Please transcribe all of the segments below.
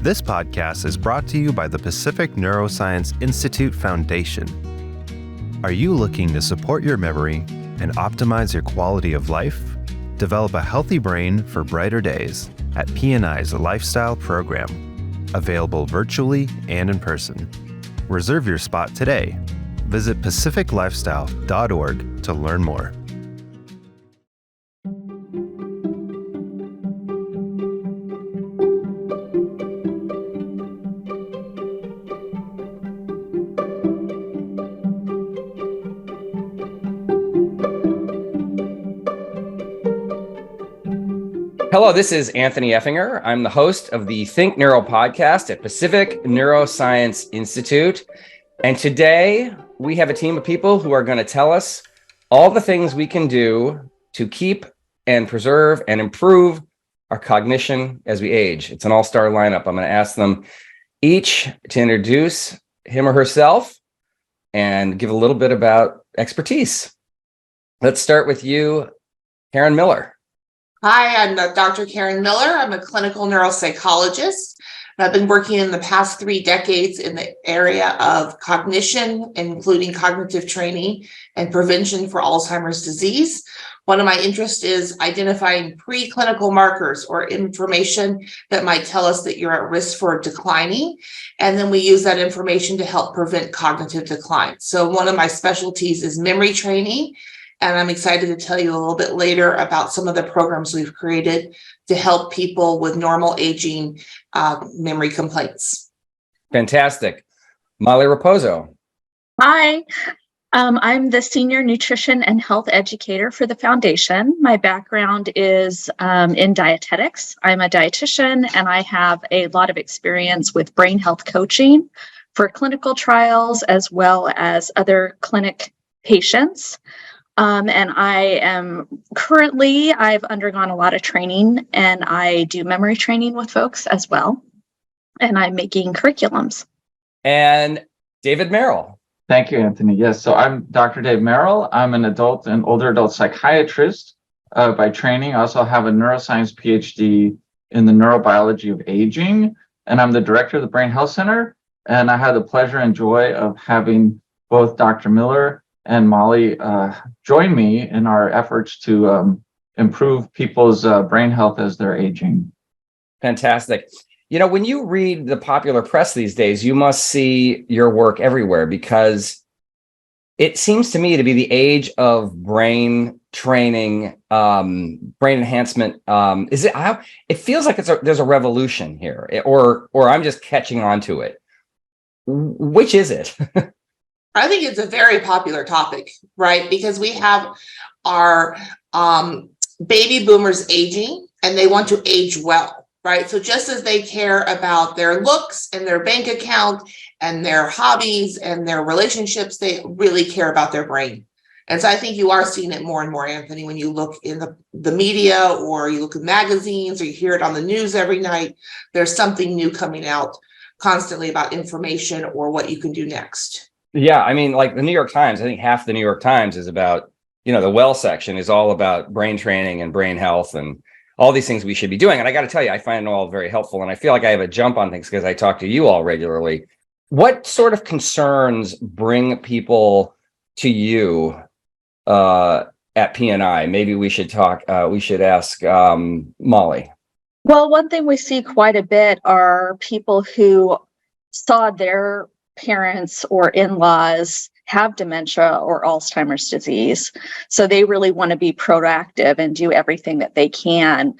This podcast is brought to you by the Pacific Neuroscience Institute Foundation. Are you looking to support your memory and optimize your quality of life? Develop a healthy brain for brighter days at PNI's Lifestyle Program, available virtually and in person. Reserve your spot today. Visit pacificlifestyle.org to learn more. Hello, this is Anthony Effinger. I'm the host of the Think Neuro podcast at Pacific Neuroscience Institute. And today we have a team of people who are going to tell us all the things we can do to keep and preserve and improve our cognition as we age. It's an all-star lineup. I'm going to ask them each to introduce him or herself and give a little bit about expertise. Let's start with you, Karen Miller. Hi, I'm Dr. Karen Miller. I'm a clinical neuropsychologist. And I've been working in the past 3 decades in the area of cognition, including cognitive training and prevention for Alzheimer's disease. One of my interests is identifying preclinical markers or information that might tell us that you're at risk for declining. And then we use that information to help prevent cognitive decline. So one of my specialties is memory training. And I'm excited to tell you a little bit later about some of the programs we've created to help people with normal aging memory complaints. Fantastic. Molly Raposo. Hi, I'm the Senior Nutrition and Health Educator for the Foundation. My background is in dietetics. I'm a dietitian and I have a lot of experience with brain health coaching for clinical trials as well as other clinic patients. And I've undergone a lot of training and I do memory training with folks as well. And I'm making curriculums. And David Merrill. Thank you, Anthony. Yes, so I'm Dr. Dave Merrill. I'm an adult and older adult psychiatrist by training. I also have a neuroscience PhD in the neurobiology of aging. And I'm the director of the Brain Health Center. And I had the pleasure and joy of having both Dr. Miller and Molly join me in our efforts to improve people's brain health as they're aging. Fantastic. You know, when you read the popular press these days, you must see your work everywhere because it seems to me to be the age of brain training, brain enhancement. It feels like there's a revolution here, or I'm just catching on to it. Which is it? I think it's a very popular topic, right? Because we have our baby boomers aging and they want to age well, right? So just as they care about their looks and their bank account and their hobbies and their relationships, they really care about their brain. And so I think you are seeing it more and more, Anthony, when you look in the media or you look at magazines or you hear it on the news every night, there's something new coming out constantly about information or what you can do next. Yeah, I mean, like the New York Times, I think half the New York Times is about, the well section is all about brain training and brain health and all these things we should be doing. And I got to tell you, I find it all very helpful. And I feel like I have a jump on things because I talk to you all regularly. What sort of concerns bring people to you at PNI? Maybe we should ask Molly. Well, one thing we see quite a bit are people who saw their parents or in-laws have dementia or Alzheimer's disease. So they really want to be proactive and do everything that they can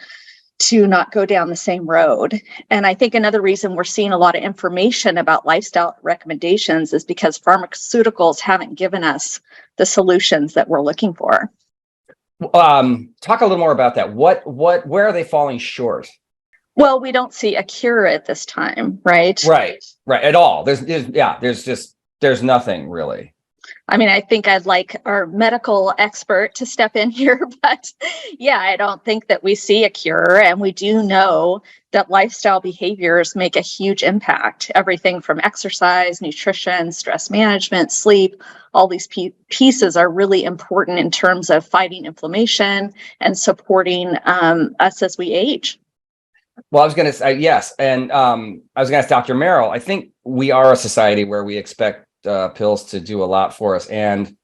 to not go down the same road. And I think another reason we're seeing a lot of information about lifestyle recommendations is because pharmaceuticals haven't given us the solutions that we're looking for. Talk a little more about that. Where are they falling short? Well, we don't see a cure at this time, right? Right. At all. There's nothing really. I mean, I think I'd like our medical expert to step in here, but yeah, I don't think that we see a cure. And we do know that lifestyle behaviors make a huge impact. Everything from exercise, nutrition, stress management, sleep, all these pieces are really important in terms of fighting inflammation and supporting us as we age. Well, I was going to say yes, and I was going to ask Dr. Merrill. I think we are a society where we expect pills to do a lot for us, and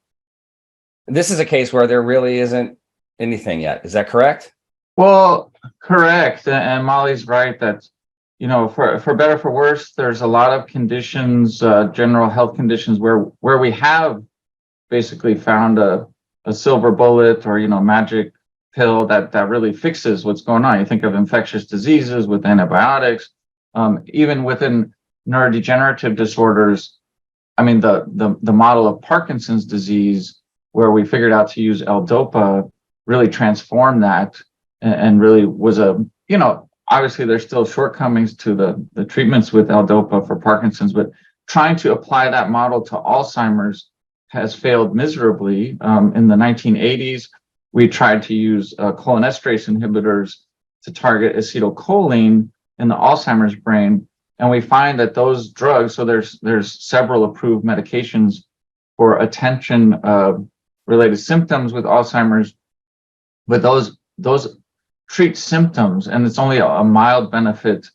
this is a case where there really isn't anything yet. Is that correct? Well, correct. And Molly's right that, for better or for worse, there's a lot of conditions, general health conditions where we have basically found a silver bullet or, magic pill that really fixes what's going on. You think of infectious diseases with antibiotics, even within neurodegenerative disorders. I mean, the model of Parkinson's disease, where we figured out to use L-DOPA, really transformed that and really was obviously there's still shortcomings to the treatments with L-DOPA for Parkinson's, but trying to apply that model to Alzheimer's has failed miserably. In the 1980s, we tried to use cholinesterase inhibitors to target acetylcholine in the Alzheimer's brain. And we find that those drugs, so there's several approved medications for attention related symptoms with Alzheimer's, but those treat symptoms, and it's only a mild benefit,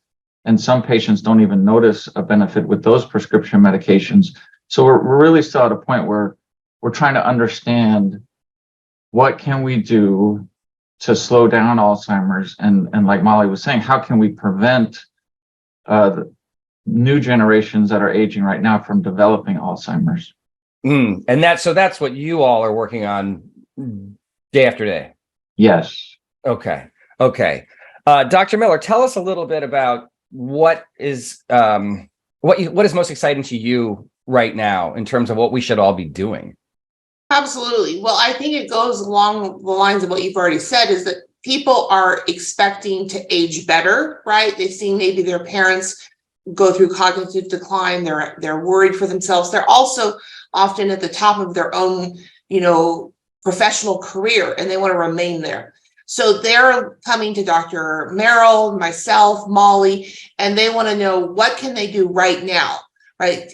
and some patients don't even notice a benefit with those prescription medications. So we're really still at a point where we're trying to understand what can we do to slow down Alzheimer's, and like Molly was saying, how can we prevent the new generations that are aging right now from developing Alzheimer's? And that's what you all are working on day after day. Yes. Okay. Dr. Miller, tell us a little bit about what is most exciting to you right now in terms of what we should all be doing. Absolutely. Well, I think it goes along the lines of what you've already said, is that people are expecting to age better, right? They've seen maybe their parents go through cognitive decline. They're worried for themselves. They're also often at the top of their own, professional career, and they want to remain there. So they're coming to Dr. Merrill, myself, Molly, and they want to know what can they do right now, right,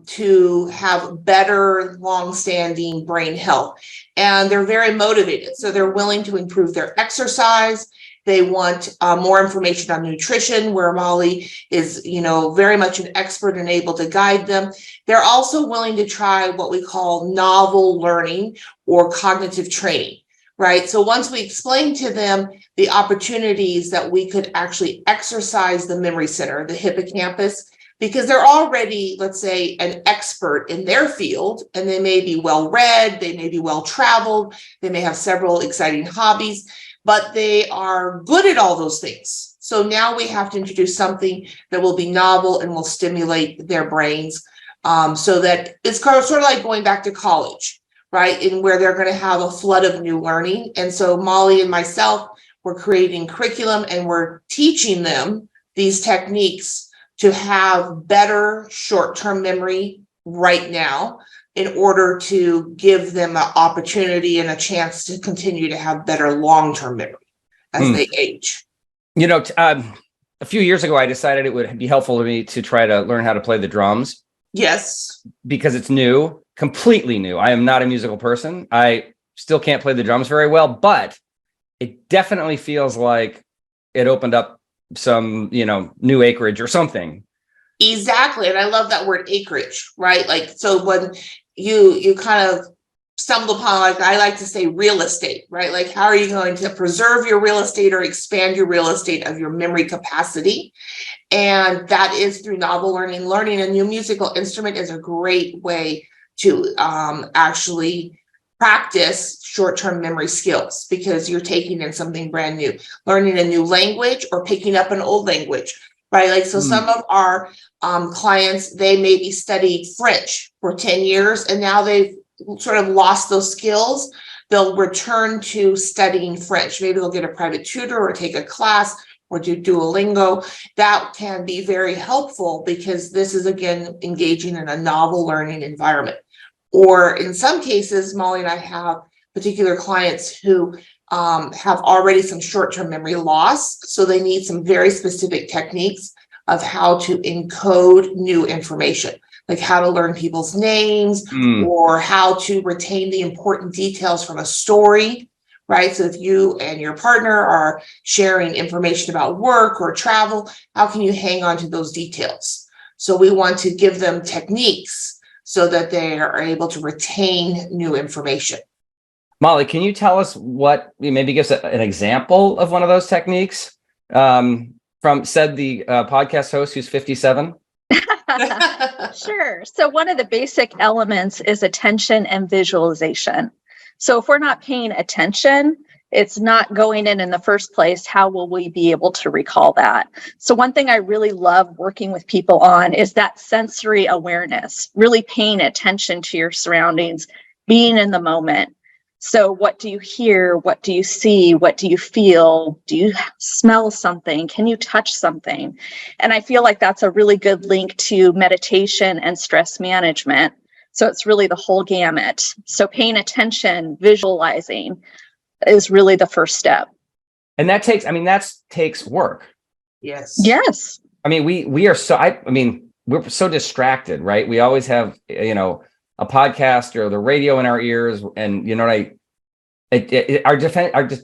to have better long-standing brain health. And they're very motivated. So they're willing to improve their exercise. They want more information on nutrition, where Molly is, very much an expert and able to guide them. They're also willing to try what we call novel learning or cognitive training, right? So once we explain to them the opportunities that we could actually exercise the memory center, the hippocampus, because they're already, let's say, an expert in their field, and they may be well-read, they may be well-traveled, they may have several exciting hobbies, but they are good at all those things. So now we have to introduce something that will be novel and will stimulate their brains, so that it's sort of like going back to college, right? In where they're going to have a flood of new learning. And so Molly and myself, we're creating curriculum and we're teaching them these techniques to have better short-term memory right now, in order to give them an opportunity and a chance to continue to have better long-term memory as they age. A few years ago, I decided it would be helpful to me to try to learn how to play the drums. Yes. Because it's new, completely new. I am not a musical person. I still can't play the drums very well, but it definitely feels like it opened up some, new acreage or something. Exactly. And I love that word acreage, right? Like, so when you kind of stumble upon, like I like to say, real estate, right? Like, how are you going to preserve your real estate or expand your real estate of your memory capacity? And that is through novel learning. Learning a new musical instrument is a great way to actually practice short-term memory skills, because you're taking in something brand new, learning a new language or picking up an old language, right? Like, so some of our clients, they maybe studied French for 10 years and now they've sort of lost those skills. They'll return to studying French. Maybe they'll get a private tutor or take a class or do Duolingo. That can be very helpful, because this is, again, engaging in a novel learning environment. Or in some cases, Molly and I have particular clients who have already some short-term memory loss. So they need some very specific techniques of how to encode new information, like how to learn people's names or how to retain the important details from a story, right? So if you and your partner are sharing information about work or travel, how can you hang on to those details? So we want to give them techniques so that they are able to retain new information. Molly, can you tell us maybe give us an example of one of those techniques from the podcast host who's 57? Sure. So one of the basic elements is attention and visualization. So if we're not paying attention, it's not going in the first place. How will we be able to recall that? So one thing I really love working with people on is that sensory awareness, really paying attention to your surroundings, being in the moment. So what do you hear? What do you see? What do you feel? Do you smell something? Can you touch something? And I feel like that's a really good link to meditation and stress management. So it's really the whole gamut. So paying attention, visualizing is really the first step. And that takes work. Yes. Yes. I mean, we are we're so distracted, right? We always have, a podcast or the radio in our ears, and our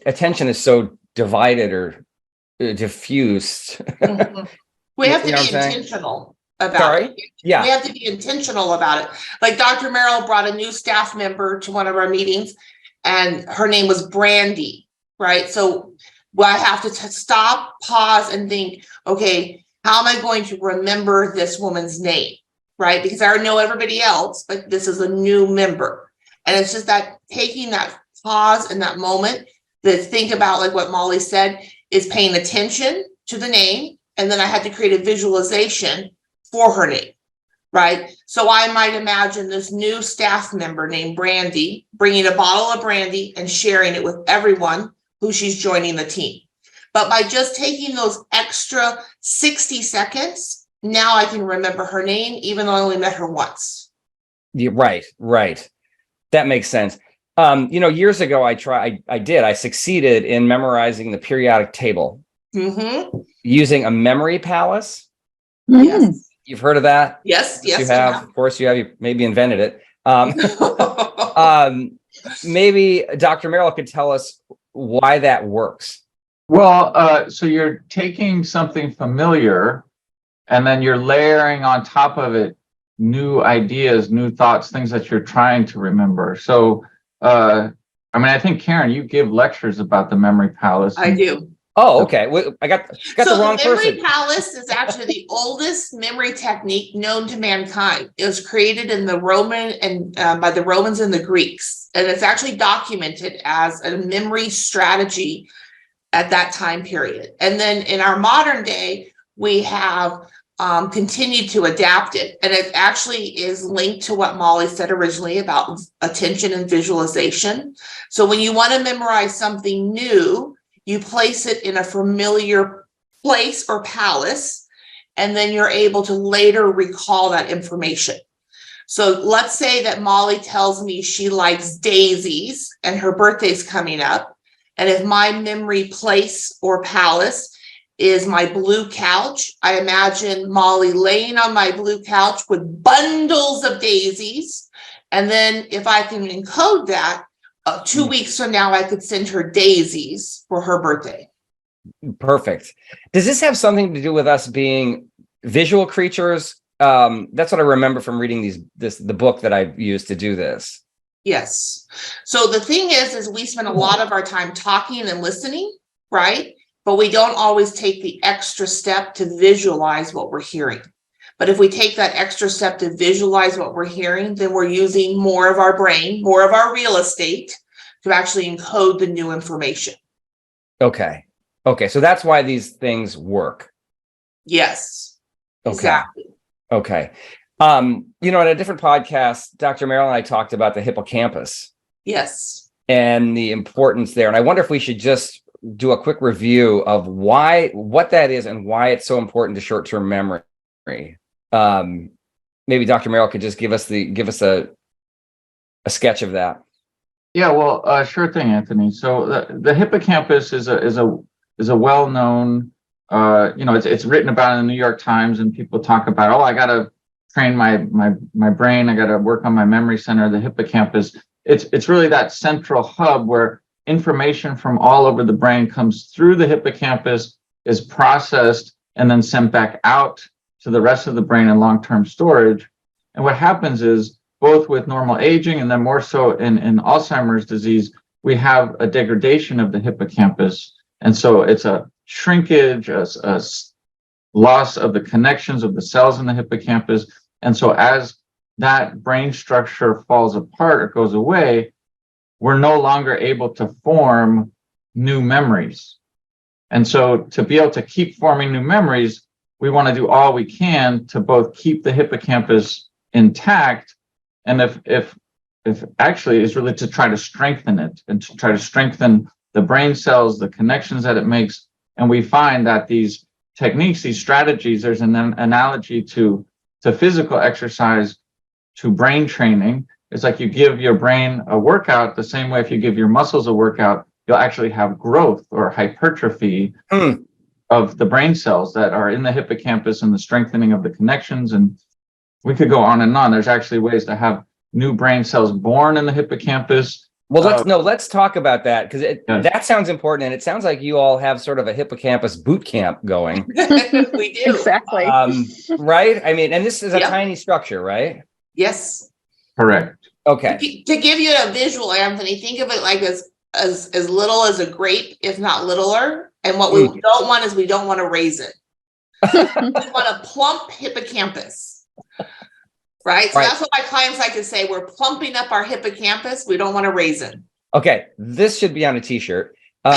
attention is so divided or diffused. Mm-hmm. We have to be intentional about it. Yeah. We have to be intentional about it. Like Dr. Merrill brought a new staff member to one of our meetings, and her name was Brandy, right? So I have to stop, pause, and think, okay, how am I going to remember this woman's name, right? Because I know everybody else, but this is a new member. And it's just that taking that pause in that moment to think about, like what Molly said, is paying attention to the name. And then I had to create a visualization for her name, right? So I might imagine this new staff member named Brandy bringing a bottle of brandy and sharing it with everyone who she's joining the team. But by just taking those extra 60 seconds, now I can remember her name, even though I only met her once. Yeah, right. That makes sense. Years ago, I succeeded in memorizing the periodic table using a memory palace. Yes. You've heard of that? Yes. You have. Of course, you maybe invented it. Maybe Dr. Merrill could tell us why that works. Well, so you're taking something familiar and then you're layering on top of it new ideas, new thoughts, things that you're trying to remember. So, I think, Karen, you give lectures about the memory palace. I do. Oh, okay. Well, I got the wrong person. The memory palace is actually the oldest memory technique known to mankind. It was created in the Roman and by the Romans and the Greeks, and it's actually documented as a memory strategy at that time period. And then in our modern day, we have continued to adapt it, and it actually is linked to what Molly said originally about attention and visualization. So when you want to memorize something new, you place it in a familiar place or palace, and then you're able to later recall that information. So let's say that Molly tells me she likes daisies and her birthday's coming up. And if my memory place or palace is my blue couch, I imagine Molly laying on my blue couch with bundles of daisies. And then if I can encode that, 2 weeks from now, I could send her daisies for her birthday. Perfect. Does this have something to do with us being visual creatures? That's what I remember from reading the book that I've used to do this. Yes. So the thing is we spend a lot of our time talking and listening, right? But we don't always take the extra step to visualize what we're hearing. But if we take that extra step to visualize what we're hearing, then we're using more of our brain, more of our real estate to actually encode the new information. Okay. So that's why these things work. Yes. Okay. Exactly. Okay. In a different podcast, Dr. Merrill and I talked about the hippocampus. Yes. And the importance there. And I wonder if we should just do a quick review of what that is and why it's so important to short-term memory. Maybe Dr. Merrill could just give us a sketch of that. Yeah, well, sure thing, Anthony. So the hippocampus is a well-known, it's written about in the New York Times, and people talk about, I got to train my brain, I got to work on my memory center, the hippocampus. It's really that central hub where information from all over the brain comes through the hippocampus, is processed, and then sent back out to the rest of the brain in long-term storage. And what happens is, both with normal aging and then more so in Alzheimer's disease, we have a degradation of the hippocampus. And so it's a shrinkage, a loss of the connections of the cells in the hippocampus. And so as that brain structure falls apart or goes away, we're no longer able to form new memories. And so to be able to keep forming new memories, we want to do all we can to both keep the hippocampus intact, and if actually is really to try to strengthen it and to try to strengthen the brain cells, the connections that it makes. And we find that these techniques, these strategies, there's an analogy to physical exercise, to brain training. It's like you give your brain a workout the same way if you give your muscles a workout, you'll actually have growth or hypertrophy of the brain cells that are in the hippocampus and the strengthening of the connections. And we could go on and on. There's actually ways to have new brain cells born in the hippocampus. Well, let's talk about that, because that sounds important, and it sounds like you all have sort of a hippocampus boot camp going. We do. Exactly. Right? I mean, and this is a tiny structure, right? Yes. Correct. Okay. To give you a visual, Anthony, think of it like as little as a grape, if not littler. And what we don't want is we don't want to raise it. We want a plump hippocampus. Right? So that's what my clients like to say. We're plumping up our hippocampus. We don't want to raise it. Okay. This should be on a t-shirt. No,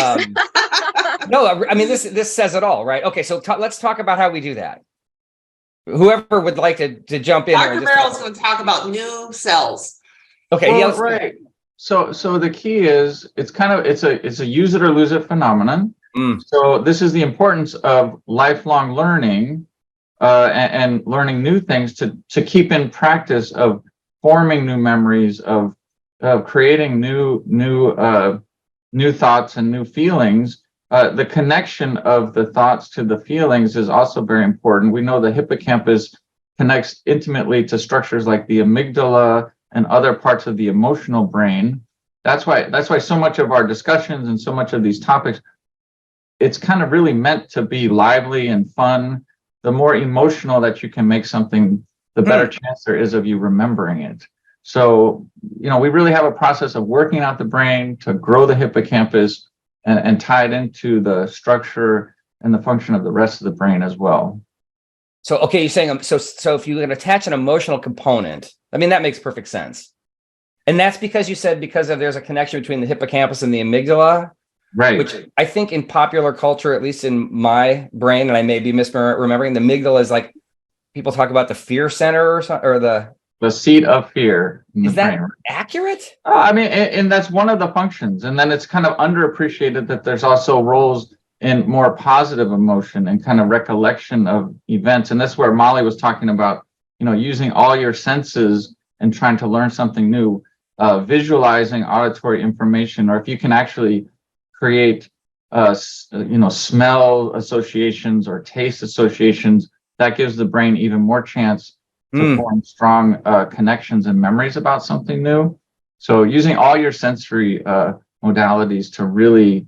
I mean, this says it all, right? Okay. So let's talk about how we do that. Whoever would like to jump in. Dr. Merrill's going to talk about new cells. Okay. Well, right. So the key is it's a use it or lose it phenomenon. So this is the importance of lifelong learning and learning new things to keep in practice of forming new memories, of creating new thoughts and new feelings. The connection of the thoughts to the feelings is also very important. We know the hippocampus connects intimately to structures like the amygdala and other parts of the emotional brain. That's why so much of our discussions and so much of these topics, it's kind of really meant to be lively and fun. The more emotional that you can make something, the better chance there is of you remembering it. So, we really have a process of working out the brain to grow the hippocampus and tie it into the structure and the function of the rest of the brain as well. So, okay, you're saying, so if you can attach an emotional component, I mean, that makes perfect sense. And that's because you said there's a connection between the hippocampus and the amygdala. Right. Which I think in popular culture, at least in my brain, and I may be misremembering, the amygdala is like people talk about the fear center or something, or the seat of fear. Is that accurate? I mean, and that's one of the functions. And then it's kind of underappreciated that there's also roles in more positive emotion and kind of recollection of events. And that's where Molly was talking about, using all your senses and trying to learn something new, visualizing auditory information, or if you can actually create, smell associations or taste associations, that gives the brain even more chance to form strong connections and memories about something new. So using all your sensory modalities to really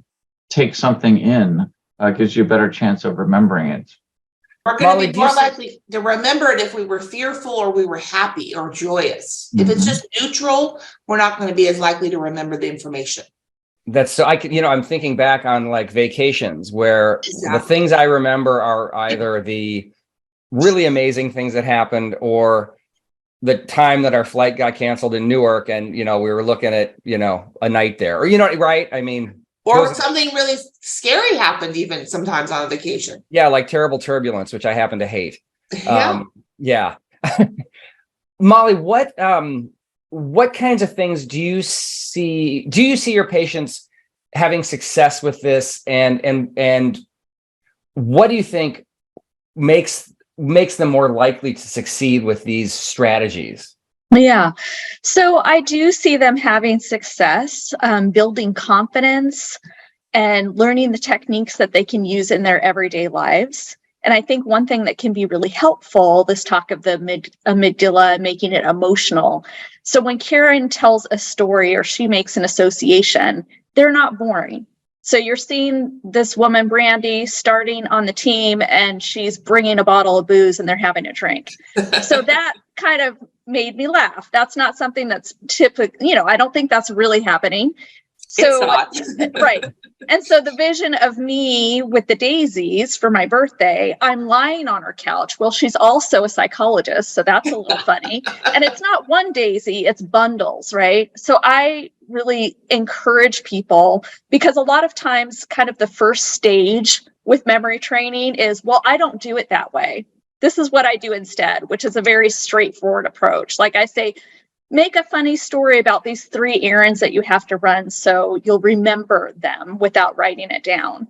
take something in gives you a better chance of remembering it. We're going to be more likely to remember it if we were fearful or we were happy or joyous. If it's just neutral, we're not going to be as likely to remember the information. That's so I'm thinking back on like vacations where the things I remember are either the really amazing things that happened or the time that our flight got canceled in Newark and, we were looking at, a night there or, right. I mean, or something really scary happened even sometimes on a vacation. Yeah. Like terrible turbulence, which I happen to hate. Yeah. Molly, what kinds of things do you see your patients having success with this and what do you think makes them more likely to succeed with these strategies? Yeah. So I do see them having success, building confidence and learning the techniques that they can use in their everyday lives. And I think one thing that can be really helpful, this talk of the amygdala, making it emotional. So when Karen tells a story or she makes an association, they're not boring. So you're seeing this woman, Brandy, starting on the team, and she's bringing a bottle of booze and they're having a drink. So that kind of made me laugh. That's not something that's typical, I don't think that's really happening. So, It's not. right. And so the vision of me with the daisies for my birthday, I'm lying on her couch. Well, she's also a psychologist, so that's a little funny. And it's not one daisy, it's bundles, right? So I really encourage people, because a lot of times kind of the first stage with memory training is, well, I don't do it that way. This is what I do instead, which is a very straightforward approach. Like I say, make a funny story about these 3 errands that you have to run so you'll remember them without writing it down.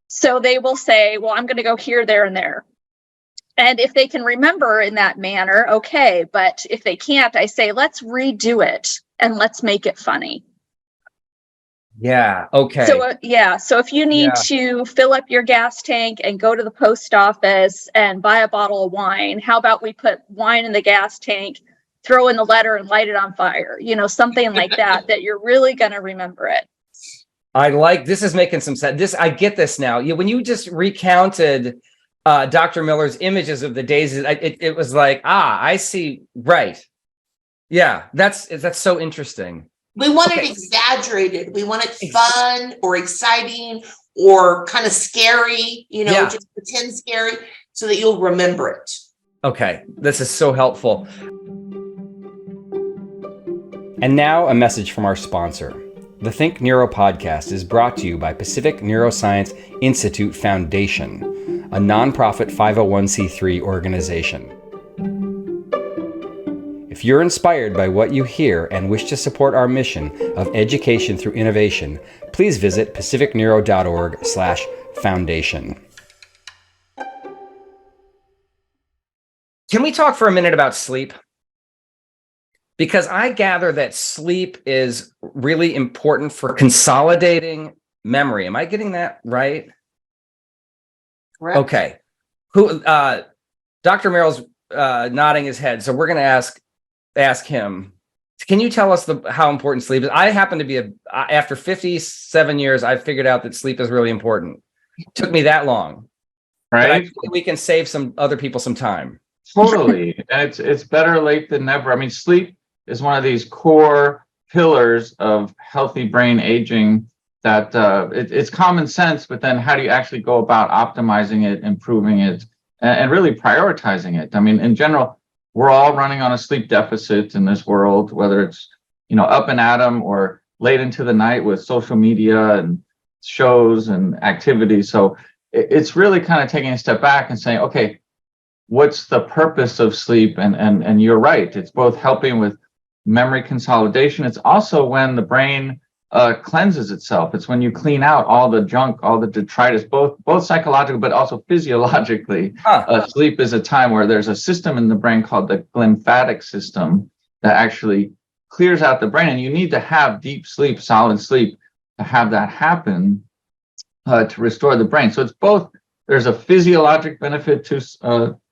So they will say, well, I'm going to go here, there, and there. And if they can remember in that manner, okay. But if they can't, I say, let's redo it and let's make it funny. Yeah. Okay. So if you need to fill up your gas tank and go to the post office and buy a bottle of wine, how about we put wine in the gas tank, throw in the letter and light it on fire, something like that you're really going to remember it. I like, this is making some sense. I get this now. When you just recounted Dr. Miller's images of the daisies, it was like, I see. Right. Yeah. That's so interesting. We want it exaggerated. We want it fun or exciting or kind of scary, just pretend scary so that you'll remember it. Okay. This is so helpful. And now a message from our sponsor. The Think Neuro podcast is brought to you by Pacific Neuroscience Institute Foundation, a nonprofit 501c3 organization. If you're inspired by what you hear and wish to support our mission of education through innovation, please visit pacificneuro.org/foundation. Can we talk for a minute about sleep? Because I gather that sleep is really important for consolidating memory. Am I getting that right? Correct. Okay. Dr. Merrill's nodding his head, so we're going to ask him. Can you tell us how important sleep is? I happen to be after 57 years, I figured out that sleep is really important. It took me that long, right? But I think we can save some other people some time. Totally. And it's better late than never. I mean, sleep is one of these core pillars of healthy brain aging that it's common sense, but then how do you actually go about optimizing it, improving it, and really prioritizing it? I mean, in general, we're all running on a sleep deficit in this world, whether it's, up and at 'em or late into the night with social media and shows and activities. So it's really kind of taking a step back and saying, okay, what's the purpose of sleep? And you're right. It's both helping with memory consolidation. It's also when the brain cleanses itself. It's when you clean out all the junk, all the detritus, both psychological, but also physiologically. Sleep is a time where there's a system in the brain called the glymphatic system that actually clears out the brain. And you need to have deep sleep, solid sleep to have that happen to restore the brain. So it's both, there's a physiologic benefit to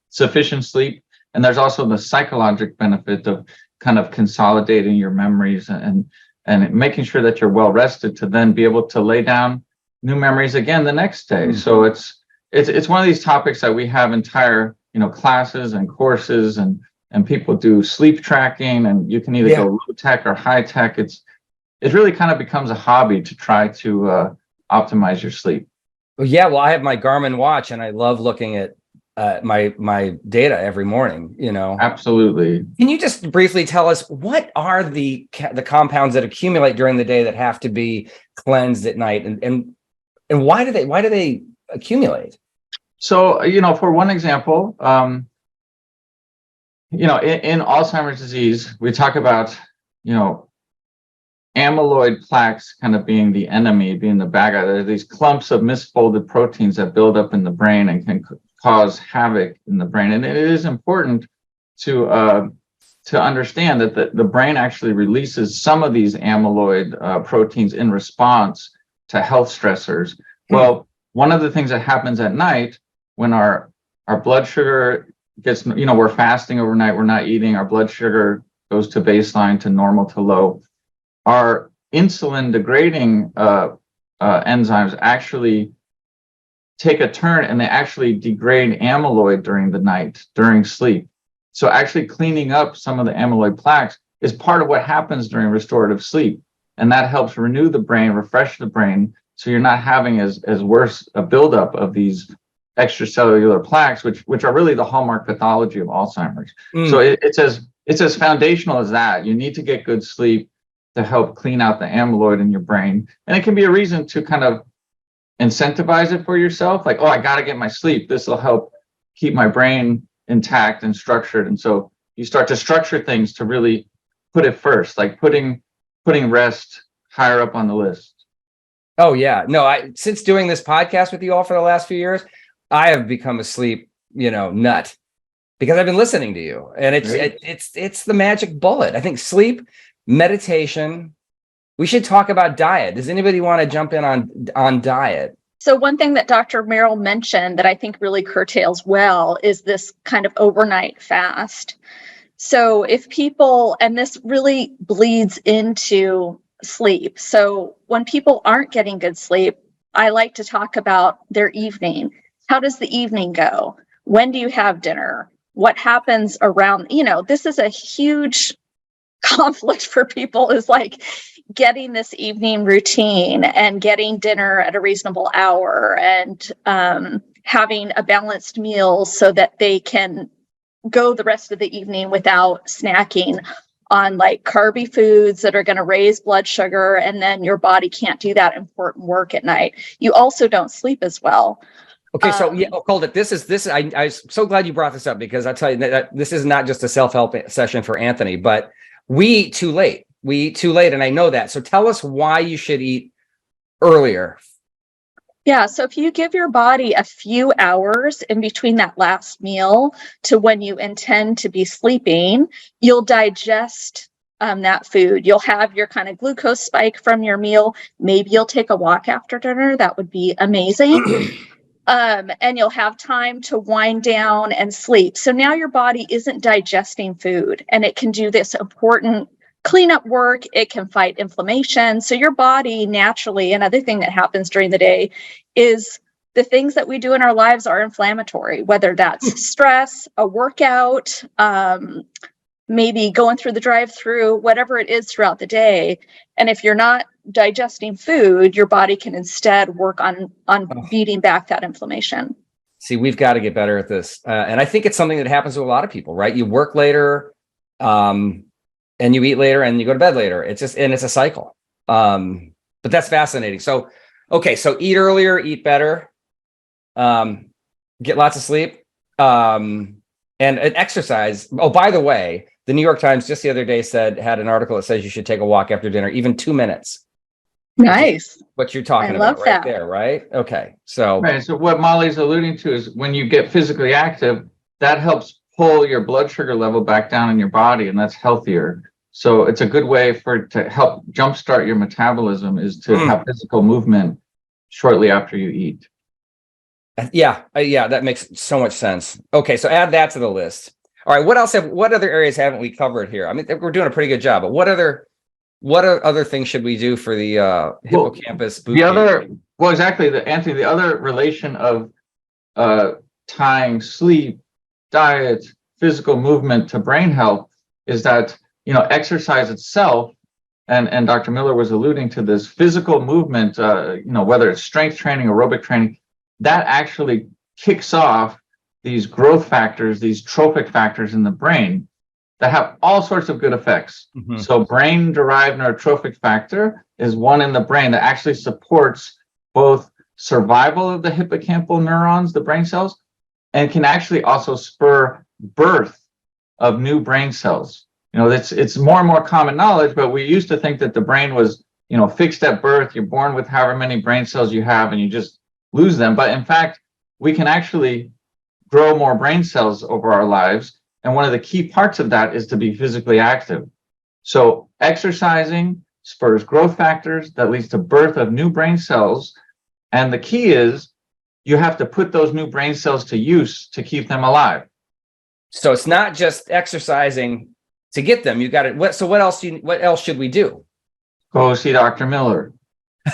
sufficient sleep, and there's also the psychological benefit of kind of consolidating your memories and making sure that you're well rested to then be able to lay down new memories again the next day. Mm-hmm. So it's one of these topics that we have entire classes and courses and people do sleep tracking, and you can either go low tech or high tech. It really kind of becomes a hobby to try to optimize your sleep. Well, I have my Garmin watch and I love looking at my data every morning. Absolutely. Can you just briefly tell us what are the compounds that accumulate during the day that have to be cleansed at night, and why do they accumulate? So for one example, in Alzheimer's disease, we talk about amyloid plaques kind of being the enemy, being the bad guy. There are these clumps of misfolded proteins that build up in the brain and can cause havoc in the brain. And it is important to understand that the brain actually releases some of these amyloid proteins in response to health stressors. Well, one of the things that happens at night when our blood sugar gets, we're fasting overnight, we're not eating, our blood sugar goes to baseline, to normal, to low. Our insulin degrading enzymes actually take a turn, and they actually degrade amyloid during the night, during sleep. So actually cleaning up some of the amyloid plaques is part of what happens during restorative sleep. And that helps renew the brain, refresh the brain, so you're not having as worse a buildup of these extracellular plaques, which are really the hallmark pathology of Alzheimer's. So it's as foundational as that. You need to get good sleep to help clean out the amyloid in your brain. And it can be a reason to kind of incentivize it for yourself. Like, oh, I got to get my sleep. This will help keep my brain intact and structured. And so you start to structure things to really put it first, like putting rest higher up on the list. Oh yeah. No, since doing this podcast with you all for the last few years, I have become a sleep, nut, because I've been listening to you, and it's the magic bullet. I think sleep, meditation. We should talk about diet. Does anybody want to jump in on diet? So one thing that Dr. Merrill mentioned that I think really curtails well is this kind of overnight fast. So if people, and this really bleeds into sleep. So when people aren't getting good sleep, I like to talk about their evening. How does the evening go? When do you have dinner? What happens around, this is a huge conflict for people, is like getting this evening routine and getting dinner at a reasonable hour, and having a balanced meal so that they can go the rest of the evening without snacking on like carby foods that are going to raise blood sugar, and then your body can't do that important work at night. You also don't sleep as well. Okay, so hold it. This is. I'm so glad you brought this up, because I tell you that this is not just a self-help session for Anthony, but we eat too late. And I know that. So tell us why you should eat earlier. Yeah, so if you give your body a few hours in between that last meal to when you intend to be sleeping, you'll digest that food. You'll have your kind of glucose spike from your meal. Maybe you'll take a walk after dinner. That would be amazing. And you'll have time to wind down and sleep. So now your body isn't digesting food, and it can do this important cleanup work. It can fight inflammation. So your body naturally, another thing that happens during the day is the things that we do in our lives are inflammatory, whether that's stress, a workout, maybe going through the drive-through, whatever it is throughout the day. And if you're not digesting food, your body can instead work on beating back that inflammation. See, we've got to get better at this. And I think it's something that happens to a lot of people, right? You work later, and you eat later, and you go to bed later. It's a cycle. But that's fascinating. So, okay. So eat earlier, eat better, get lots of sleep, and exercise. Oh, by the way, the New York Times just the other day had an article that says you should take a walk after dinner, even 2 minutes. Nice. What you're talking about right there, right? Okay. So what Molly's alluding to is when you get physically active, that helps pull your blood sugar level back down in your body, and that's healthier. So it's a good way to help jumpstart your metabolism is to have physical movement shortly after you eat. Yeah, that makes so much sense. Okay, so add that to the list. All right, what other areas haven't we covered here? I mean, we're doing a pretty good job, but what other things should we do for the hippocampus boot camp? Anthony, the other relation of tying sleep, diet, physical movement to brain health is that, exercise itself, and Dr. Miller was alluding to this, physical movement, whether it's strength training, aerobic training, that actually kicks off these growth factors, these trophic factors in the brain that have all sorts of good effects. Mm-hmm. So brain-derived neurotrophic factor is one in the brain that actually supports both survival of the hippocampal neurons, the brain cells, and can actually also spur birth of new brain cells. It's more and more common knowledge, but we used to think that the brain was, fixed at birth. You're born with however many brain cells you have, and you just lose them. But in fact, we can actually grow more brain cells over our lives. And one of the key parts of that is to be physically active. So exercising spurs growth factors that leads to birth of new brain cells. And the key is you have to put those new brain cells to use to keep them alive. So it's not just exercising to get them. You got it. So what else should we do? Go see Dr. Miller.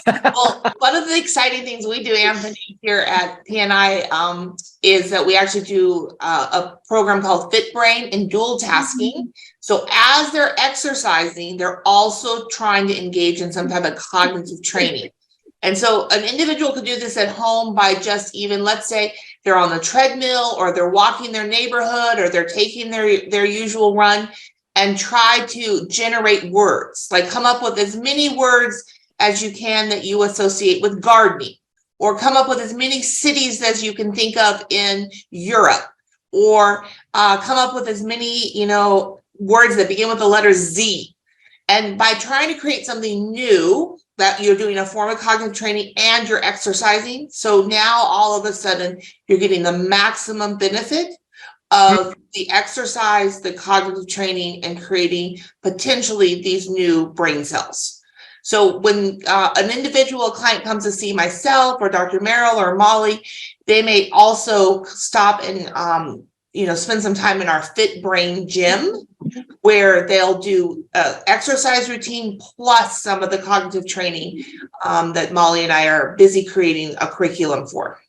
Well, one of the exciting things we do, Anthony, here at PNI is that we actually do a program called Fit Brain and dual tasking. So as they're exercising, they're also trying to engage in some type of cognitive training. And so an individual could do this at home by just even, let's say they're on the treadmill or they're walking their neighborhood or they're taking their usual run, and try to generate words, like come up with as many words as you can that you associate with gardening, or come up with as many cities as you can think of in Europe, or come up with as many, words that begin with the letter Z. And by trying to create something new, that you're doing a form of cognitive training and you're exercising. So now all of a sudden you're getting the maximum benefit of the exercise, the cognitive training, and creating potentially these new brain cells. So when an individual client comes to see myself or Dr. Merrill or Molly, they may also stop and spend some time in our Fit Brain gym, where they'll do exercise routine plus some of the cognitive training that Molly and I are busy creating a curriculum for.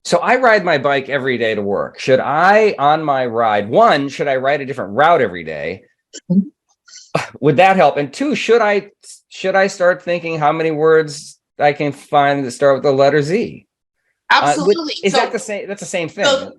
So I ride my bike every day to work. Should I, on my ride, one, should I ride a different route every day? Would that help? And two, should I start thinking how many words I can find that start with the letter Z? Absolutely. That the same? That's the same thing.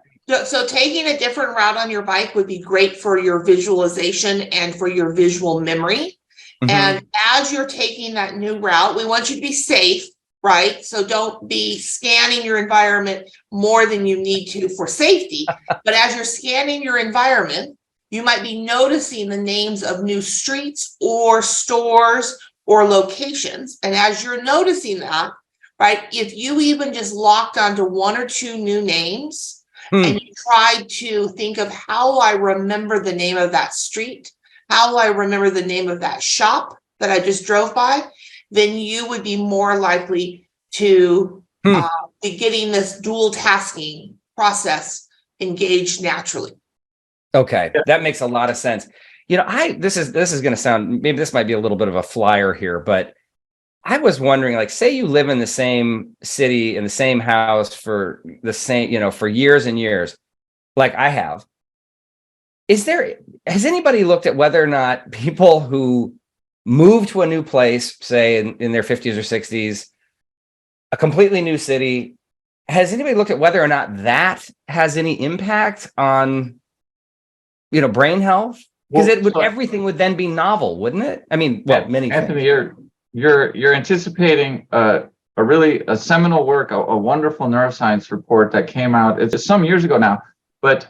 So taking a different route on your bike would be great for your visualization and for your visual memory. Mm-hmm. And as you're taking that new route, we want you to be safe, right? So don't be scanning your environment more than you need to for safety. But as you're scanning your environment, you might be noticing the names of new streets or stores or locations. And as you're noticing that, right, if you even just locked onto one or two new names, and you tried to think of how I remember the name of that street, how I remember the name of that shop that I just drove by, then you would be more likely to be getting this dual tasking process engaged naturally. Okay, that makes a lot of sense. This is going to sound, maybe this might be a little bit of a flyer here, but I was wondering, like, say you live in the same city, in the same house for the same, for years and years, like I have. Has anybody looked at whether or not people who move to a new place, say in their 50s or 60s, a completely new city, has anybody looked at whether or not that has any impact on, brain health? Because everything would then be novel, wouldn't it? I mean, many Anthony, things. You're anticipating a seminal work, a wonderful neuroscience report that came out. It's some years ago now, but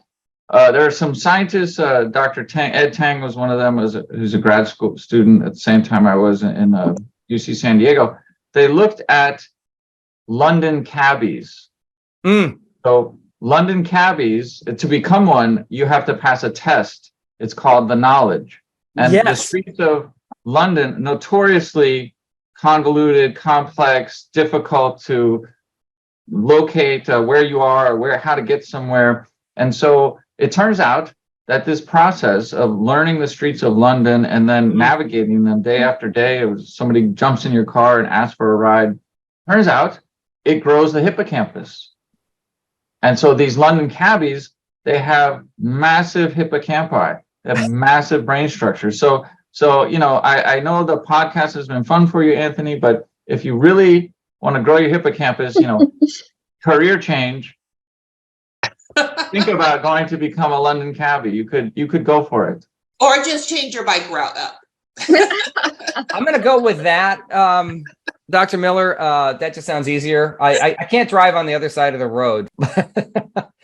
there are some scientists. Dr. Tang, Ed Tang was one of them. Who's a grad school student at the same time I was in UC San Diego. They looked at London cabbies. So London cabbies, to become one, you have to pass a test. It's called the Knowledge, and the streets of London, notoriously convoluted, complex, difficult to locate where you are or how to get somewhere. And so it turns out that this process of learning the streets of London and then navigating them day after day, somebody jumps in your car and asks for a ride, turns out it grows the hippocampus. And so these London cabbies, they have massive hippocampi, they have massive brain structure. So I know the podcast has been fun for you, Anthony, but if you really want to grow your hippocampus, career change, think about going to become a London cabbie. You could go for it. Or just change your bike route up. I'm going to go with that. Dr. Miller, that just sounds easier. I can't drive on the other side of the road.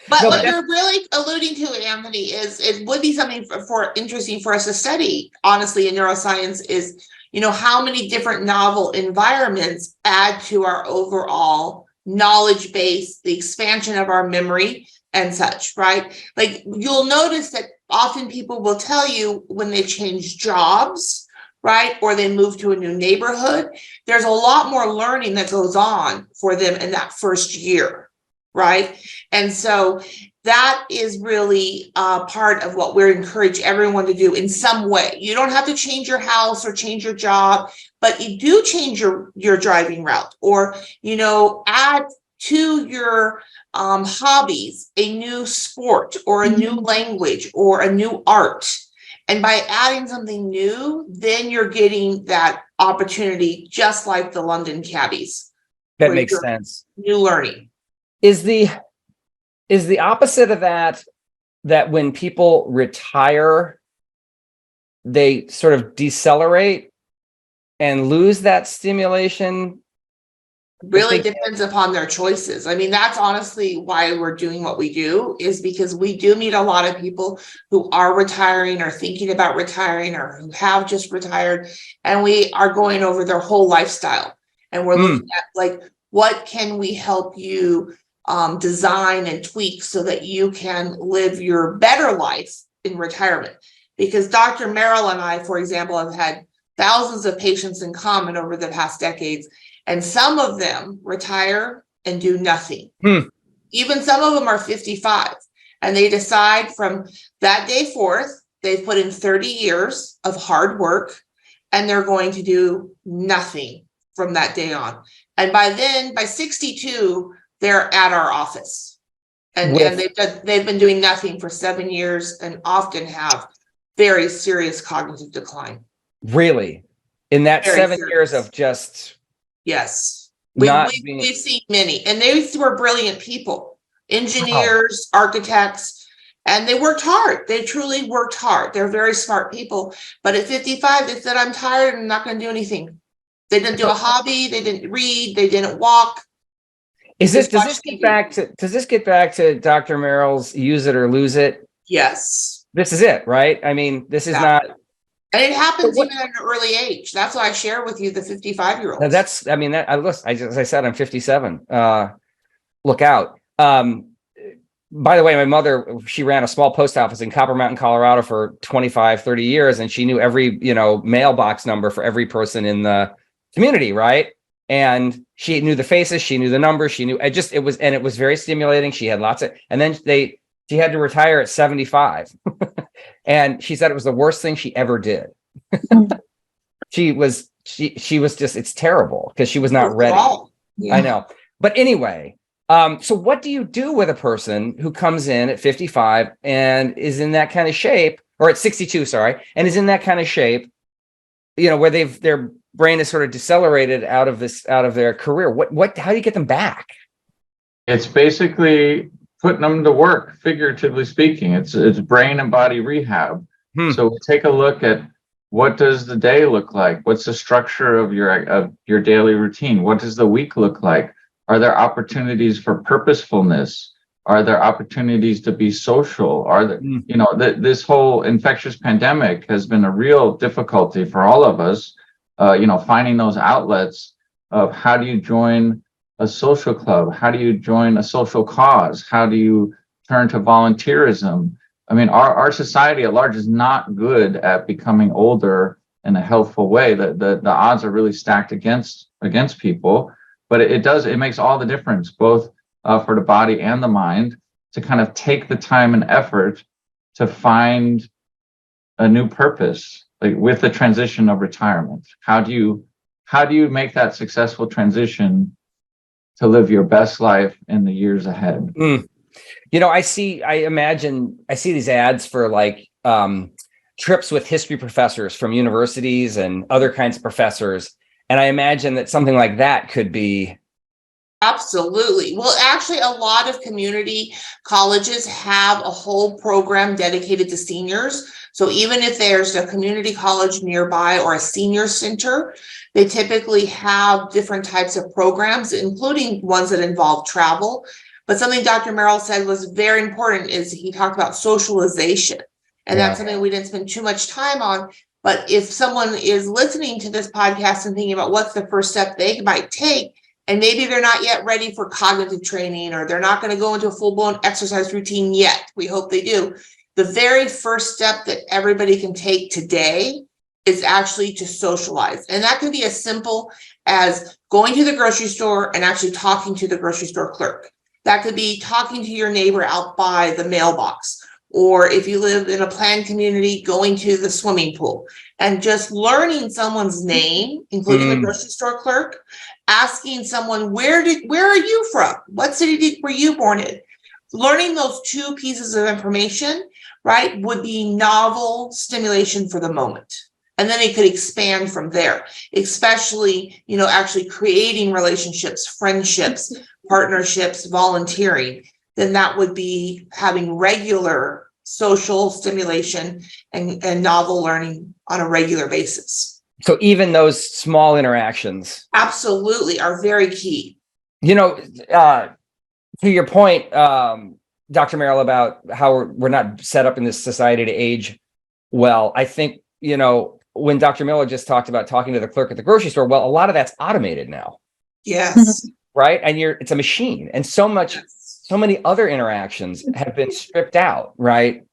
But what you're really alluding to, Anthony, is it would be something for interesting for us to study, honestly, in neuroscience is, how many different novel environments add to our overall knowledge base, the expansion of our memory and such, right? Like you'll notice that often people will tell you when they change jobs, right? Or they move to a new neighborhood, there's a lot more learning that goes on for them in that first year. right? And so that is really part of what we encourage everyone to do in some way. You don't have to change your house or change your job, but you do change your driving route, or, you know, add to your hobbies a new sport or a new language or a new art. And by adding something new, then you're getting that opportunity, just like the London cabbies. That where makes you're sense. New learning. Is the opposite of that when people retire, they sort of decelerate and lose that stimulation? Really depends upon their choices. I mean, that's honestly why we're doing what we do, is because we do meet a lot of people who are retiring or thinking about retiring or who have just retired, and we are going over their whole lifestyle. And we're looking at, like, what can we help you design and tweak so that you can live your better life in retirement? Because Dr. Merrill and I, for example, have had thousands of patients in common over the past decades. And some of them retire and do nothing. Even some of them are 55, and they decide from that day forth, they've put in 30 years of hard work, and they're going to do nothing from that day on. And by 62, they're at our office. And they've been doing nothing for 7 years and often have very serious cognitive decline. Really? In that Very 7 serious. years of just Yes, we've seen many, and they were brilliant people, engineers, architects, and they worked hard. They truly worked hard. They're very smart people. But at 55, they said, I'm tired and I'm not going to do anything. They didn't do a hobby. They didn't read. They didn't walk. Does this get back to Dr. Merrill's use it or lose it? Yes. This is it, right? I mean, this is not. And it happens even at an early age. That's why I share with you the 55-year-olds. That's, I mean, as I said, I'm 57. Look out. By the way, my mother, she ran a small post office in Copper Mountain, Colorado for 25, 30 years. And she knew every, mailbox number for every person in the community. Right. And she knew the faces, she knew the numbers, she knew it was very stimulating. She had and then she had to retire at 75. And she said it was the worst thing she ever did. She was just, it's terrible because she was not ready. Yeah. I know. But anyway, so what do you do with a person who comes in at 55 and is in that kind of shape, or at 62, sorry, and is in that kind of shape, where their brain is sort of decelerated out of their career? How do you get them back? It's basically putting them to work, figuratively speaking. It's brain and body rehab. So we take a look at, what does the day look like? What's the structure of your daily routine? What does the week look like? Are there opportunities for purposefulness? Are there opportunities to be social? Are there, this whole infectious pandemic has been a real difficulty for all of us, finding those outlets of, how do you join a social club? How do you join a social cause? How do you turn to volunteerism? I mean, our society at large is not good at becoming older in a healthful way. The odds are really stacked against people, but it makes all the difference, both for the body and the mind, to kind of take the time and effort to find a new purpose, like with the transition of retirement. How do you make that successful transition to live your best life in the years ahead? I see these ads for like trips with history professors from universities and other kinds of professors. And I imagine that something like that could be. Absolutely. Well, actually, a lot of community colleges have a whole program dedicated to seniors. So even if there's a community college nearby or a senior center, they typically have different types of programs, including ones that involve travel. But something Dr. Merrill said was very important is he talked about socialization. And that's something we didn't spend too much time on. But if someone is listening to this podcast and thinking about what's the first step they might take, and maybe they're not yet ready for cognitive training, or they're not going to go into a full-blown exercise routine yet, we hope they do. The very first step that everybody can take today is actually to socialize. And that can be as simple as going to the grocery store and actually talking to the grocery store clerk. That could be talking to your neighbor out by the mailbox. Or if you live in a planned community, going to the swimming pool and just learning someone's name, including a grocery store clerk, asking someone, where are you from? What city were you born in? Learning those two pieces of information, right, would be novel stimulation for the moment. And then it could expand from there, especially, actually creating relationships, friendships, partnerships, volunteering. Then that would be having regular social stimulation and novel learning on a regular basis. So even those small interactions absolutely are very key. To your point, Dr. Merrill, about how we're not set up in this society to age well, I think, when Dr. Miller just talked about talking to the clerk at the grocery store, well, a lot of that's automated now. Yes. Right. And it's a machine. And so many other interactions have been stripped out. Right.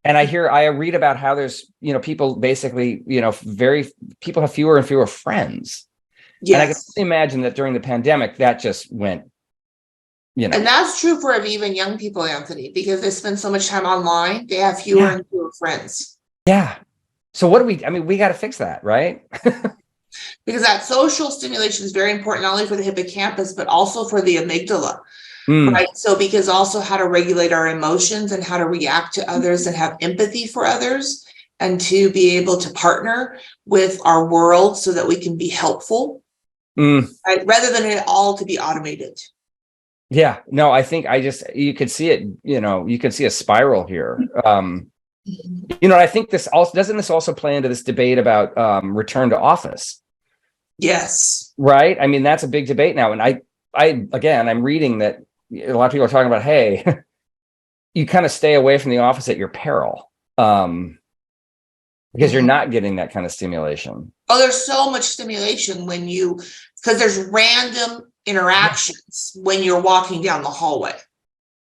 And I read about how there's, people basically, people have fewer and fewer friends. Yes. And I can imagine that during the pandemic, that just went, And that's true for even young people, Anthony, because they spend so much time online, they have fewer and fewer friends. Yeah. So we got to fix that, right? Because that social stimulation is very important, not only for the hippocampus, but also for the amygdala, right? So because also how to regulate our emotions and how to react to others and have empathy for others and to be able to partner with our world so that we can be helpful, right? Rather than it all to be automated. Yeah, no, I think you could see it, you could see a spiral here. I think this also play into this debate about return to office? Yes. Right. I mean, that's a big debate now. And I'm reading that a lot of people are talking about, hey, you kind of stay away from the office at your peril. Because you're not getting that kind of stimulation. Oh, there's so much stimulation because there's random interactions when you're walking down the hallway,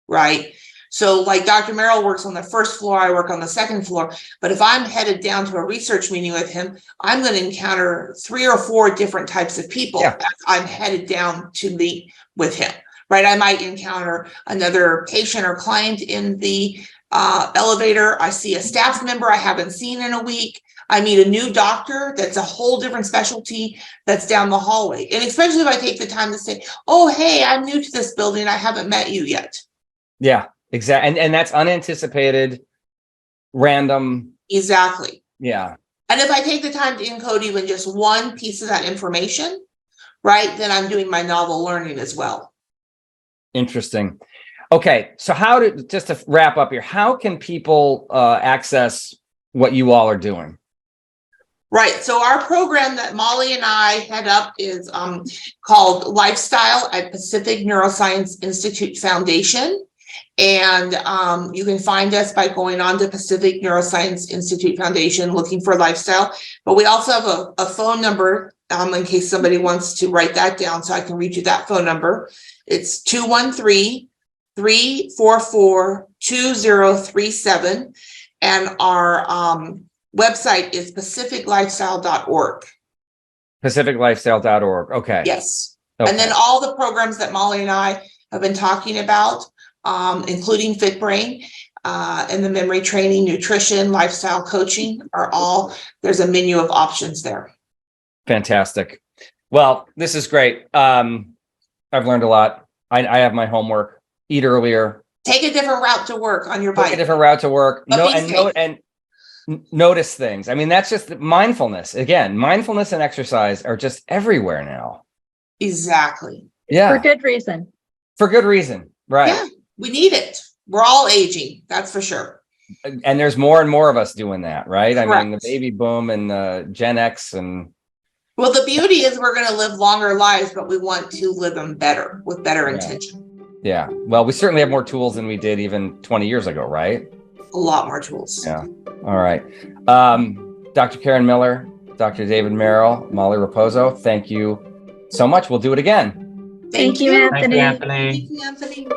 right? So like Dr. Merrill works on the first floor, I work on the second floor. But if I'm headed down to a research meeting with him, I'm going to encounter 3 or 4 different types of people as I'm headed down to meet with him, right? I might encounter another patient or client in the elevator. I see a staff member I haven't seen in a week. I meet a new doctor that's a whole different specialty that's down the hallway. And especially if I take the time to say, oh, hey, I'm new to this building. I haven't met you yet. Yeah, exactly. And that's unanticipated, random. Exactly. Yeah. And if I take the time to encode even just one piece of that information, right, then I'm doing my novel learning as well. Interesting. Okay. So just to wrap up here, how can people access what you all are doing? Right. So our program that Molly and I head up is called Lifestyle at Pacific Neuroscience Institute Foundation. And you can find us by going on to Pacific Neuroscience Institute Foundation, looking for Lifestyle. But we also have a phone number in case somebody wants to write that down so I can read you that phone number. It's 213-344-2037. And our website is pacificlifestyle.org. Pacificlifestyle.org. Okay. Yes. Okay. And then all the programs that Molly and I have been talking about, including FitBrain and the memory training, nutrition, lifestyle coaching there's a menu of options there. Fantastic. Well, this is great. I've learned a lot. I have my homework. Eat earlier. Take a different route to work on your bike. Take a different route to work. Notice things. I mean, that's just mindfulness. Again, mindfulness and exercise are just everywhere now. Exactly. Yeah. For good reason. For good reason. Right. Yeah, we need it. We're all aging. That's for sure. And there's more and more of us doing that, right? Correct. I mean, the baby boom and Gen X and. Well, the beauty is we're going to live longer lives, but we want to live them better with better intention. Yeah. Well, we certainly have more tools than we did even 20 years ago, right? A lot more tools. Yeah. All right. Dr. Karen Miller, Dr. David Merrill, Molly Raposo, thank you so much. We'll do it again. Thank you, Thank you, Anthony. Thank you, Anthony.